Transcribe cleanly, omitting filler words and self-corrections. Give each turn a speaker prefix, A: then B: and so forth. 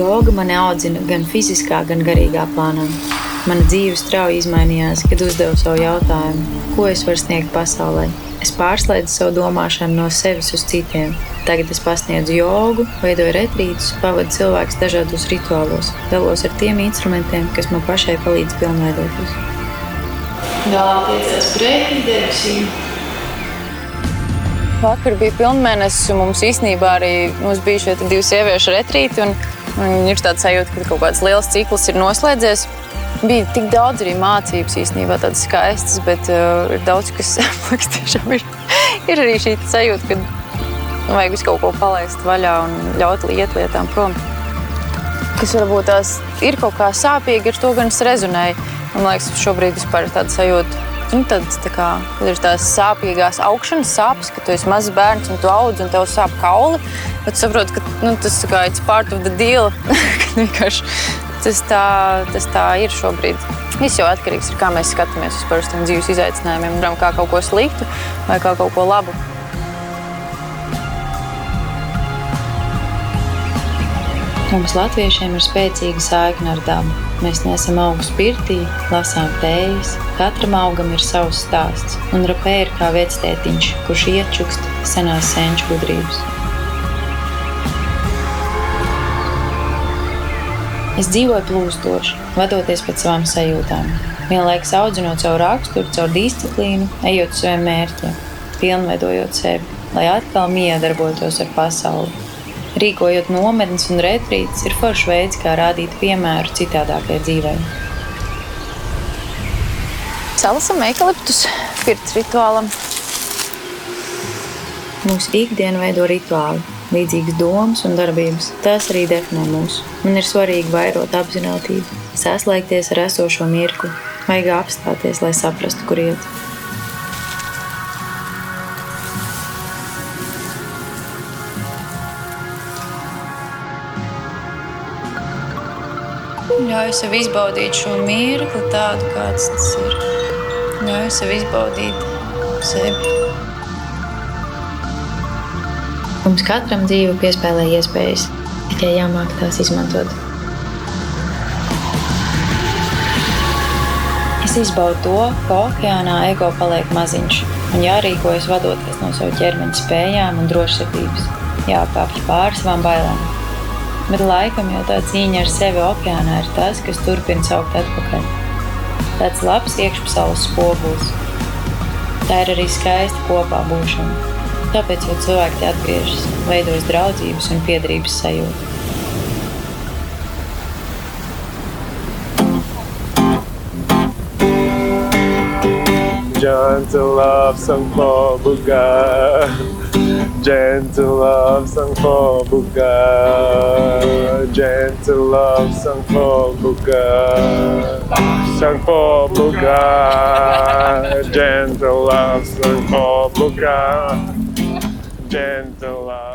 A: Joga mani audzina gan fiziskā, gan garīgā plānā. Mana dzīve strauji izmainījās, kad uzdevu savu jautājumu, ko es varu sniegt pasaulē. Es pārslēdzu savu domāšanu no sevis uz citiem. Tagad es pasniedzu jogu, veidoju retrītus, pavadu cilvēkus dažādos rituālos, dalos ar tiem instrumentiem, kas man pašai palīdz pilnveidoties. Galā tiecās priekļu debesīm.
B: Vakar bija pilnmēnesis, un mums īstenībā arī bija šie 2 sieviešu retrīti, un ir tāds sajūta, ka kaut kāds liels cikls ir noslēdzies. Bija tik daudz arī mācības īstenībā tādas skaistas, bet ir daudz, kas tiešām ir arī šī sajūta, ka vajag visu kaut ko palaist vaļā un ļaut iet lietām prom. Kas varbūt tās ir kaut kā sāpīgi, ar to gan es rezonēju. Man liekas, šobrīd vispār ir tāda sajūta, kad ir tās sāpīgās augšanas sāpes, ka tu esi mazs bērns un tu audz un tev sāp kauli, bet tu saproti, ka tas it's part of the deal. Vienkārši tas tā ir šobrīd. Viss jau atkarīgs ir, kā mēs skatāmies uz parastiem dzīves izaicinājumiem, kā kaut ko sliktu vai kā kaut ko labu.
A: Mums latviešiem ir spēcīga saikne ar dabu. Mēs nesam augus pirtī, lasām tējas, katram augam ir savs stāsts, un rapē ir kā vectētiņš, kurš iečukst senās senču gudrības. Es dzīvoju plūstoši, vadoties pēc savām sajūtām, vienlaikus audzinot savu raksturu, caur disciplīnu, ejot uz saviem mērķiem, pilnveidojot sevi, lai atkal miedarbotos ar pasauli. Rīkojot nometnes un retrītes ir foršs veids, kā rādīt piemēru citādākajai dzīvei.
B: Salasam eikaliptus pirts rituālam.
A: Mūsu ikdienu veido rituāli, līdzīgas domas un darbības. Tās arī definē mūsu. Man ir svarīgi vairot apzinātību, saslēgties ar esošo mirkli, vajag apstāties, lai saprastu, kur iet. Ļauju sev izbaudīt šo mirkli tādu, kāds tas ir. Ļauju sev izbaudīt sevi. Mums katram dzīve piespēlē iespējas, tikai jāmāk tās izmantot. Es izbaudu to, ka okeānā ego paliek maziņš un jārīkojas vadoties no savu ķermeņa spējām un drošsirdības. Jāpāpj pāri savām bailēm. Bet laikam jau tā cīņa ar sevi okeānā ir tas, kas turpina saukt atpakaļ. Tāds labs iekšpasaules spogulis. Tā ir arī skaista kopā būšana. Tāpēc jau cilvēki te atgriežas, veidojas draudzības un piederības sajūta.
C: Gentle love song for Buga. Gentle love song for Buga. Gentle love song for Buga. Song for Buga. Gentle love song for Buga. Gentle love.